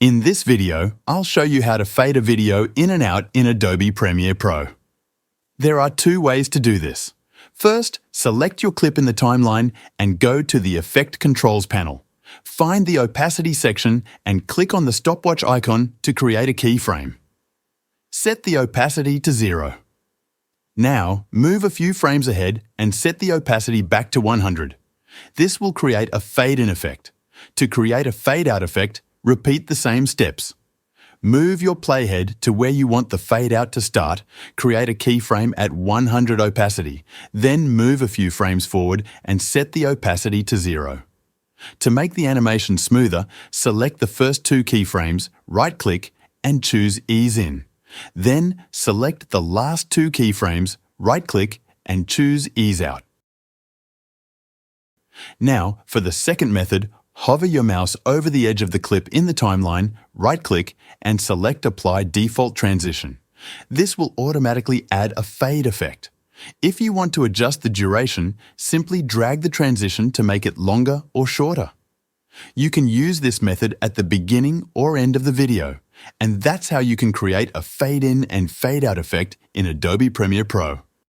In this video, I'll show you how to fade a video in and out in Adobe Premiere Pro. There are two ways to do this. First, select your clip in the timeline and go to the Effect Controls panel. Find the Opacity section and click on the stopwatch icon to create a keyframe. Set the opacity to 0. Now, move a few frames ahead and set the opacity back to 100. This will create a fade-in effect. To create a fade-out effect, repeat the same steps. Move your playhead to where you want the fade-out to start, create a keyframe at 100 opacity, then move a few frames forward and set the opacity to 0. To make the animation smoother, select the first two keyframes, right-click and choose Ease In. Then select the last two keyframes, right-click and choose Ease Out. Now, for the second method, hover your mouse over the edge of the clip in the timeline, right-click and select Apply Default Transition. This will automatically add a fade effect. If you want to adjust the duration, simply drag the transition to make it longer or shorter. You can use this method at the beginning or end of the video, and that's how you can create a fade-in and fade-out effect in Adobe Premiere Pro.